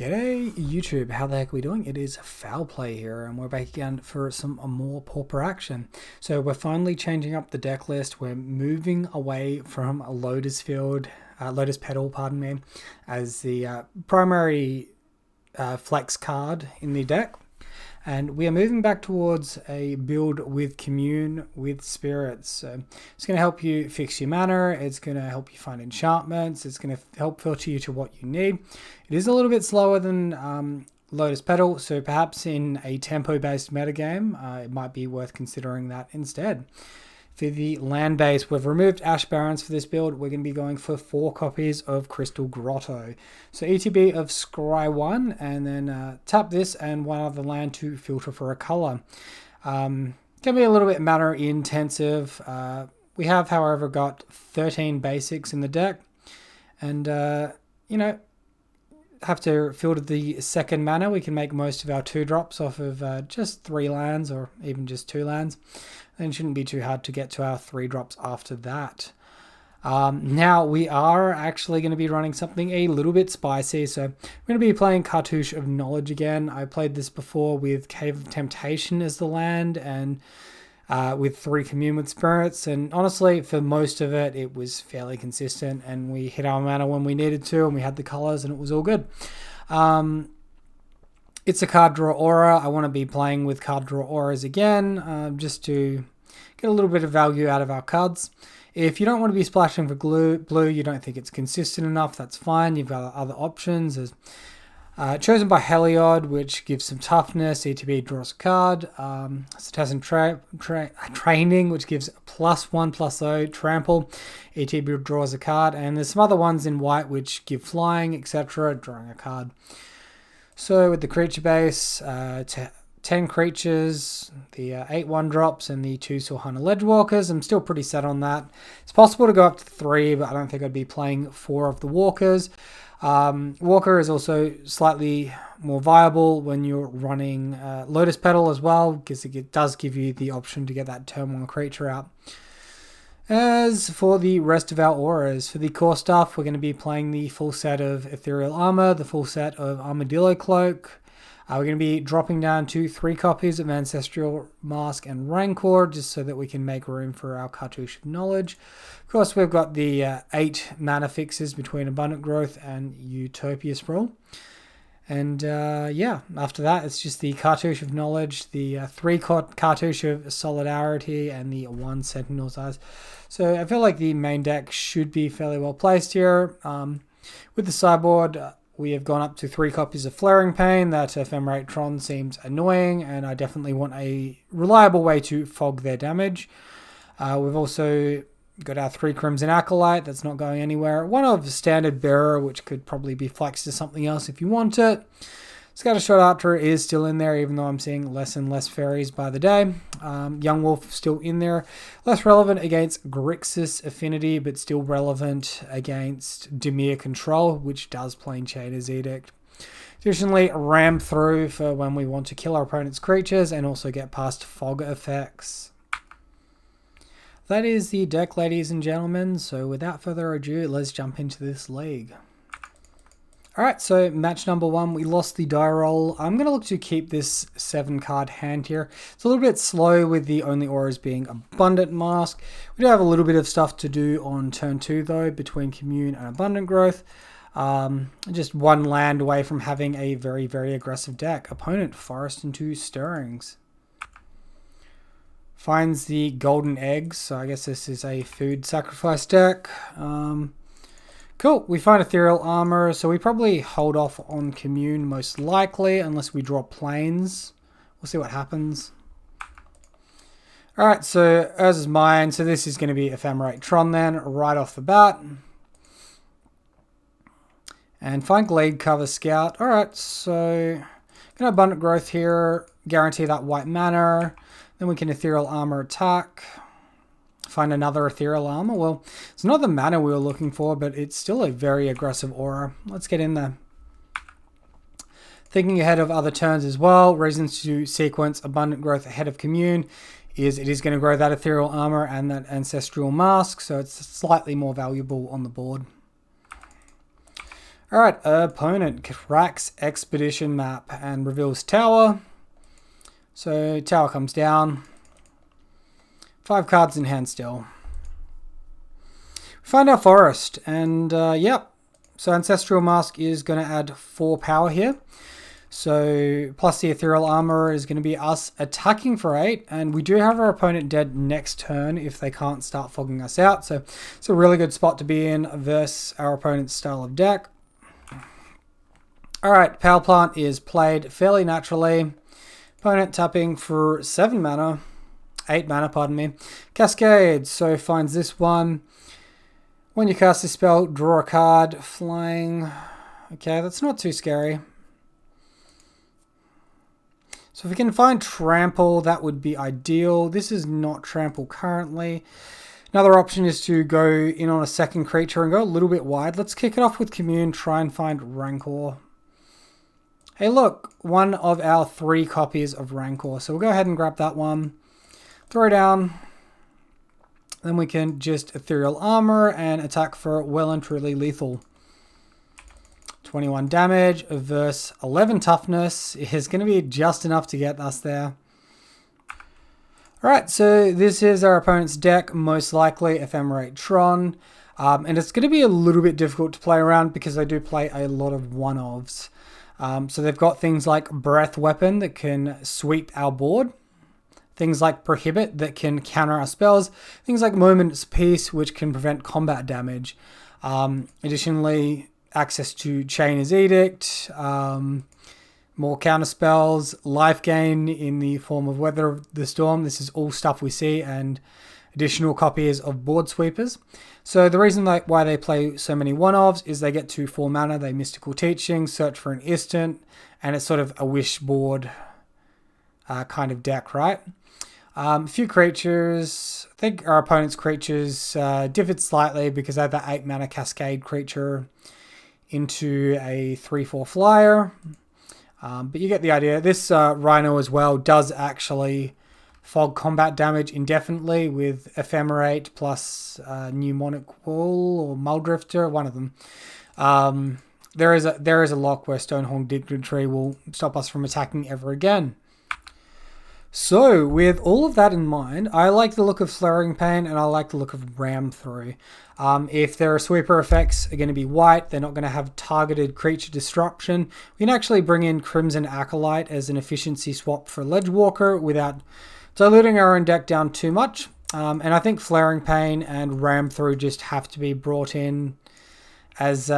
G'day YouTube, how the heck are we doing? It is Foul Play here and we're back again for some more Pauper action. So we're finally changing up the deck list. We're moving away from Lotus Petal, pardon me, as the primary flex card in the deck. And we are moving back towards a build with Commune with Spirits. So it's going to help you fix your mana, it's going to help you find enchantments, it's going to help filter you to what you need. It is a little bit slower than Lotus Petal, so perhaps in a tempo-based metagame, it might be worth considering that instead. For the land base, we've removed Ash Barrens for this build. We're going to be going for 4 copies of Crystal Grotto. So ETB of Scry 1, and then tap this and 1 other land to filter for a color. Can be a little bit mana intensive. We have, however, got 13 basics in the deck, and you know, have to filter the second mana. We can make most of our 2-drops off of just 3 lands, or even just 2 lands. Then it shouldn't be too hard to get to our 3-drops after that. Now we are actually going to be running something a little bit spicy, so we're going to be playing Cartouche of Knowledge again. I played this before with Cave of Temptation as the land, and with 3 Commune with Spirits, and honestly for most of it it was fairly consistent, and we hit our mana when we needed to, and we had the colors, and it was all good. It's a card draw aura. I want to be playing with card draw auras again, just to get a little bit of value out of our cards. If you don't want to be splashing for blue, you don't think it's consistent enough, that's fine. You've got other options. There's Chosen by Heliod, which gives some toughness. ETB draws a card. Citizen Training, which gives +1/+0 trample. ETB draws a card. And there's some other ones in white which give flying, etc. Drawing a card. So with the creature base, 10 creatures, the 8 1-drops, and the 2 Sulhana Ledgewalkers, I'm still pretty set on that. It's possible to go up to 3, but I don't think I'd be playing 4 of the Walkers. Walker is also slightly more viable when you're running Lotus Petal as well, because it does give you the option to get that turn 1 creature out. As for the rest of our auras, for the core stuff, we're going to be playing the full set of Ethereal Armor, the full set of Armadillo Cloak. We're going to be dropping down to 3 copies of Ancestral Mask and Rancor, just so that we can make room for our Cartouche of Knowledge. Of course, we've got the 8 mana fixes between Abundant Growth and Utopia Sprawl. And yeah, after that, it's just the Cartouche of Knowledge, the 3 Cartouche of Solidarity, and the 1 Sentinel's Eyes. So I feel like the main deck should be fairly well placed here. With the sideboard, we have gone up to 3 copies of Flaring Pain. That Ephemerate Tron seems annoying, and I definitely want a reliable way to fog their damage. We've also got our 3 Crimson Acolyte. That's not going anywhere. 1 of Standard Bearer, which could probably be flexed to something else if you want it. Scattershot Archer is still in there, even though I'm seeing less and less fairies by the day. Young Wolf still in there. Less relevant against Grixis Affinity, but still relevant against Dimir Control, which does Plane Chainer's Edict. Additionally, Ram Through for when we want to kill our opponent's creatures and also get past fog effects. That is the deck, ladies and gentlemen. So without further ado, let's jump into this league. Alright, so match number 1, we lost the die roll. I'm going to look to keep this 7-card hand here. It's a little bit slow with the only auras being Abundant Mask. We do have a little bit of stuff to do on turn 2 though, between Commune and Abundant Growth. Just 1 land away from having a very, very aggressive deck. Opponent, Forest and 2 Stirrings. Finds the Golden Eggs, so I guess this is a food sacrifice deck. Cool, we find Ethereal Armor, so we probably hold off on Commune most likely, unless we draw Plains. We'll see what happens. Alright, so as is mine, so this is going to be Ephemerate Tron then, right off the bat. And find Glade Cover Scout. Alright, so gonna Abundant Growth here, guarantee that white mana. Then we can Ethereal Armor attack. Find another Ethereal Armor. Well, it's not the mana we were looking for, but it's still a very aggressive aura. Let's get in there. Thinking ahead of other turns as well, reasons to sequence Abundant Growth ahead of Commune is it is going to grow that Ethereal Armor and that Ancestral Mask, so it's slightly more valuable on the board. Alright, opponent cracks Expedition map and reveals tower. So tower comes down. 5 cards in hand still. Find our forest, and yep. So Ancestral Mask is going to add 4 power here. So plus the Ethereal Armor is going to be us attacking for 8, and we do have our opponent dead next turn if they can't start fogging us out. So it's a really good spot to be in versus our opponent's style of deck. Alright, Power Plant is played fairly naturally. Opponent tapping for 7 mana. 8 mana, pardon me. Cascade, so finds this one. When you cast this spell, draw a card. Flying. Okay, that's not too scary. So if we can find Trample, that would be ideal. This is not Trample currently. Another option is to go in on a second creature and go a little bit wide. Let's kick it off with Commune, try and find Rancor. Hey look, one of our 3 copies of Rancor. So we'll go ahead and grab that one. Throw down. Then we can just Ethereal Armor and attack for well and truly lethal. 21 damage versus 11 toughness is going to be just enough to get us there. Alright, so this is our opponent's deck, most likely Ephemerate Tron. And it's going to be a little bit difficult to play around because they do play a lot of one-ofs. So they've got things like Breath Weapon that can sweep our board. Things like Prohibit that can counter our spells. Things like Moment's Peace, which can prevent combat damage. Additionally, access to Chainer's Edict, more counter spells, life gain in the form of Weather of the Storm. This is all stuff we see, and additional copies of Board Sweepers. So the reason why they play so many one-offs is they get to 4 mana, they Mystical Teaching, search for an instant, and it's sort of a wish board kind of deck, right? A few creatures. I think our opponent's creatures differed slightly because they have that 8 mana Cascade creature into a 3/4 flyer. But you get the idea. This Rhino as well does actually fog combat damage indefinitely with Ephemerate plus Mnemonic Wall or Muldrifter, one of them. There is a lock where Stonehorn Dignitary will stop us from attacking ever again. So, with all of that in mind, I like the look of Flaring Pain and I like the look of Ram Through. If their sweeper effects are going to be white, they're not going to have targeted creature disruption. We can actually bring in Crimson Acolyte as an efficiency swap for Ledgewalker without diluting our own deck down too much. And I think Flaring Pain and Ram Through just have to be brought in as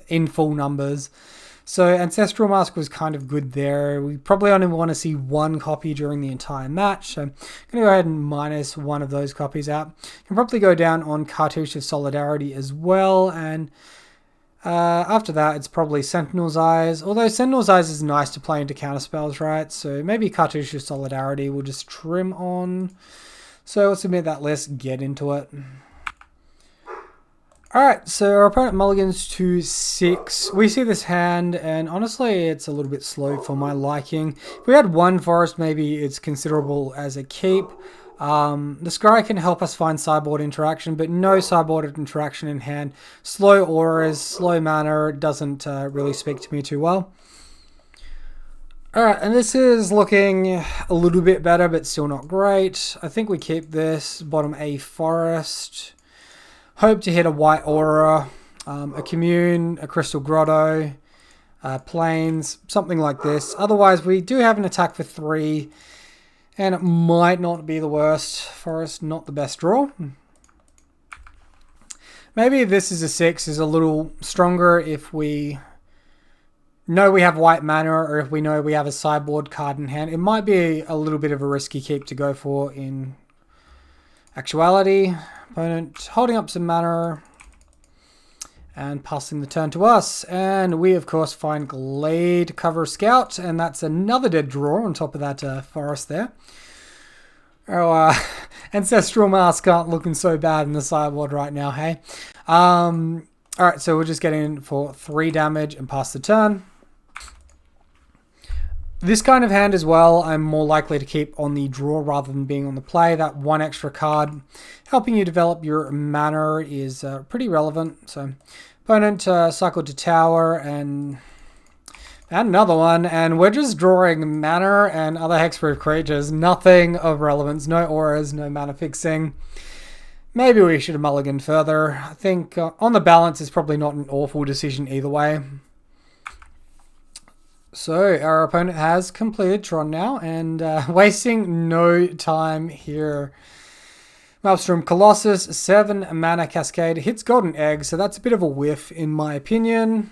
in full numbers. So Ancestral Mask was kind of good there. We probably only want to see 1 copy during the entire match. So I'm going to go ahead and minus 1 of those copies out. You can probably go down on Cartouche of Solidarity as well. And after that, it's probably Sentinel's Eyes. Although Sentinel's Eyes is nice to play into counterspells, right? So maybe Cartouche of Solidarity will just trim on. So let's admit that list, get into it. Alright, so our opponent mulligans to 6. We see this hand, and honestly, it's a little bit slow for my liking. If we had 1 forest, maybe it's considerable as a keep. The Scry can help us find sideboard interaction, but no sideboard interaction in hand. Slow auras, slow mana, doesn't really speak to me too well. Alright, and this is looking a little bit better, but still not great. I think we keep this. Bottom A forest. Hope to hit a white aura, a commune, a crystal grotto, plains, something like this. Otherwise, we do have an attack for 3, and it might not be the worst. Forest, not the best draw. Maybe this is a 6 is a little stronger if we know we have white mana or if we know we have a sideboard card in hand. It might be a little bit of a risky keep to go for in actuality. Opponent holding up some mana and passing the turn to us. And we, of course, find Glade Cover Scout, and that's another dead draw on top of that forest there. Oh, Ancestral Mask aren't looking so bad in the sideboard right now, hey? Alright, so we're just getting in for 3 damage and pass the turn. This kind of hand as well, I'm more likely to keep on the draw rather than being on the play. That 1 extra card helping you develop your mana is pretty relevant. So Opponent cycled to tower and another one, and we're just drawing mana and other hexproof creatures. Nothing of relevance, no auras, no mana fixing. Maybe we should have mulliganed further. I think on the balance it's probably not an awful decision either way. So our opponent has completed Tron now, and wasting no time here. Maelstrom Colossus, 7 mana Cascade, hits Golden Egg, so that's a bit of a whiff in my opinion.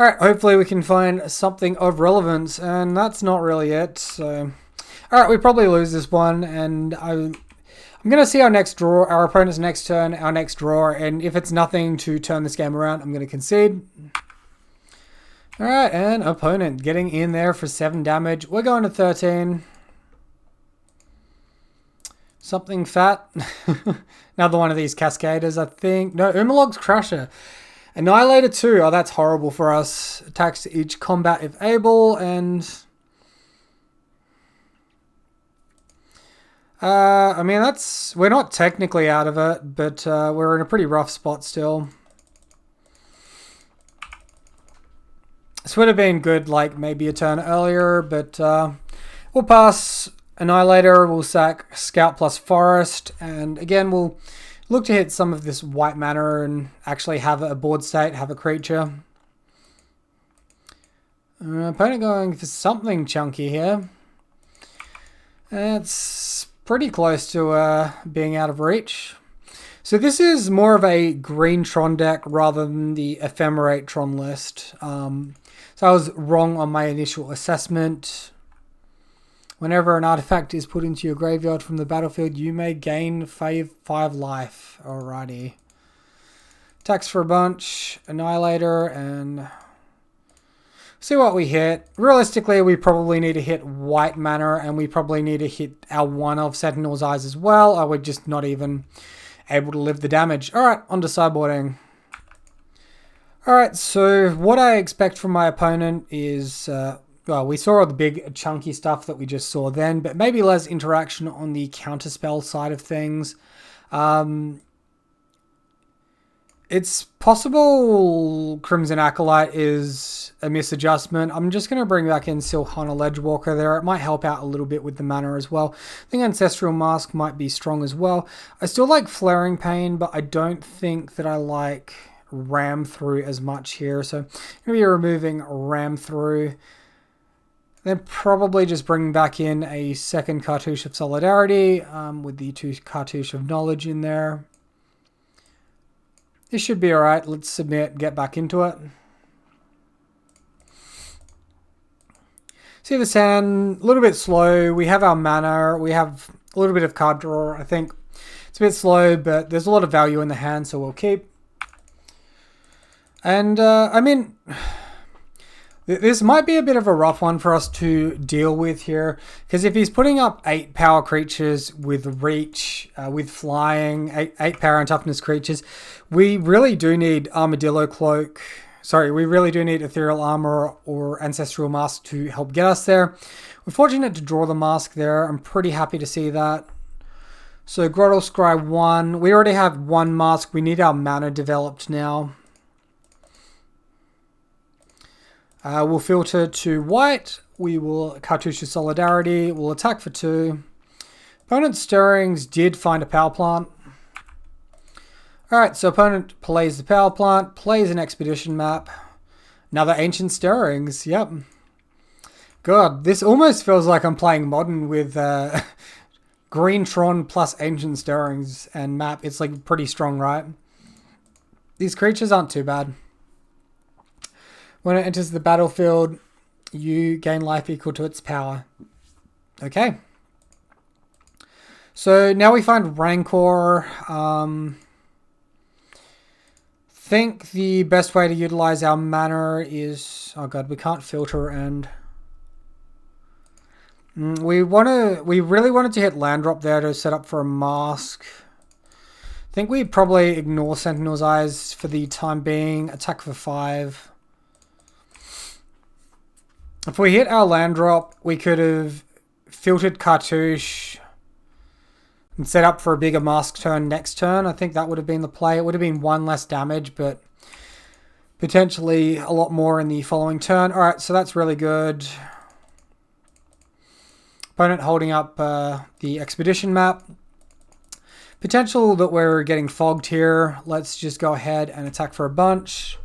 Alright, hopefully we can find something of relevance, and that's not really it. So, alright, we probably lose this one, and I'm going to see our next draw, our opponent's next turn, our next draw, and if it's nothing to turn this game around, I'm going to concede. Alright, and opponent getting in there for 7 damage. We're going to 13. Something fat. Another one of these Cascaders, I think. No, Umalog's Crusher. Annihilator 2. Oh, that's horrible for us. Attacks each combat if able, and I mean, we're not technically out of it, but we're in a pretty rough spot still. This would have been good, like maybe a turn earlier, but we'll pass. Annihilator, we'll sack Scout plus Forest, and again we'll look to hit some of this white mana and actually have a board state, have a creature. Opponent going for something chunky here. It's pretty close to being out of reach. So this is more of a green Tron deck rather than the Ephemerate Tron list. So I was wrong on my initial assessment. Whenever an artifact is put into your graveyard from the battlefield, you may gain 5 life. Alrighty. Attacks for a bunch. Annihilator, and see what we hit. Realistically, we probably need to hit white mana, and we probably need to hit our one of Sentinel's Eyes as well, or we're just not even able to live the damage. Alright, on to sideboarding. Alright, so what I expect from my opponent is... well, we saw all the big chunky stuff that we just saw then, but maybe less interaction on the counterspell side of things. It's possible Crimson Acolyte is a misadjustment. I'm just going to bring back in Silhana Ledgewalker there. It might help out a little bit with the mana as well. I think Ancestral Mask might be strong as well. I still like Flaring Pain, but I don't think that I like Ram Through as much here. So I'm going to be removing Ram Through. Then probably just bring back in a second Cartouche of Solidarity with the 2 Cartouche of Knowledge in there. This should be alright. Let's submit, get back into it. See this hand, a little bit slow. We have our mana. We have a little bit of card draw. I think it's a bit slow, but there's a lot of value in the hand, so we'll keep. And, I mean... this might be a bit of a rough one for us to deal with here, because if he's putting up 8 power creatures with reach, with flying, 8 power and toughness creatures, we really do need Armadillo Cloak. Sorry, we really do need Ethereal Armor or Ancestral Mask to help get us there. We're fortunate to draw the mask there. I'm pretty happy to see that. So Grottle Scry 1. We already have 1 mask. We need our mana developed now. We'll filter to white. We will Cartouche of Solidarity. We'll attack for 2. Opponent's Stirrings did find a power plant. Alright, so opponent plays the power plant, plays an expedition map. Another Ancient Stirrings, yep. God, this almost feels like I'm playing Modern with Green Tron plus Ancient Stirrings and map. It's like pretty strong, right? These creatures aren't too bad. When it enters the battlefield, you gain life equal to its power. Okay. So now we find Rancor. Think the best way to utilize our mana is... oh god, we can't filter and... we really wanted to hit land drop there to set up for a mask. I think we'd probably ignore Sentinel's Eyes for the time being. Attack for 5. If we hit our land drop, we could have filtered Cartouche. and set up for a bigger mask turn next turn. I think that would have been the play. It would have been 1 less damage, but potentially a lot more in the following turn. All right, so that's really good. Opponent holding up the expedition map. Potential that we're getting fogged here. Let's just go ahead and attack for a bunch.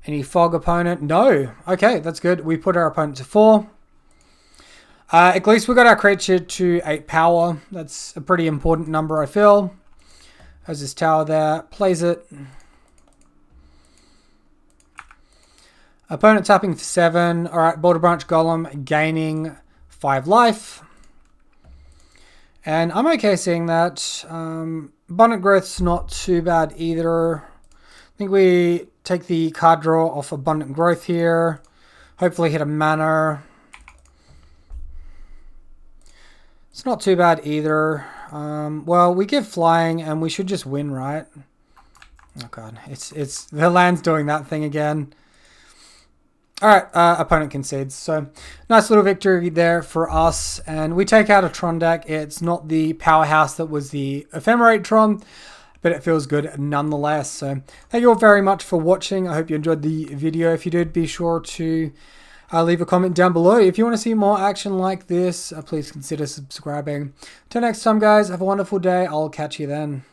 Any fog opponent? No. Okay, that's good. We put our opponent to 4. At least we got our creature to 8 power. That's a pretty important number, I feel. Has this tower there. Plays it. Opponent tapping for 7. Alright, Boulder Branch Golem gaining 5 life. And I'm okay seeing that. Abundant Growth's not too bad either. I think we take the card draw off Abundant Growth here. Hopefully hit a mana. It's not too bad either. Well, we give flying and we should just win, right? Oh god, it's the land's doing that thing again. Alright, opponent concedes. So, nice little victory there for us. And we take out a Tron deck. It's not the powerhouse that was the Ephemerate Tron, but it feels good nonetheless. So, thank you all very much for watching. I hope you enjoyed the video. If you did, be sure to leave a comment down below. If you want to see more action like this, please consider subscribing. Till next time, guys, have a wonderful day. I'll catch you then.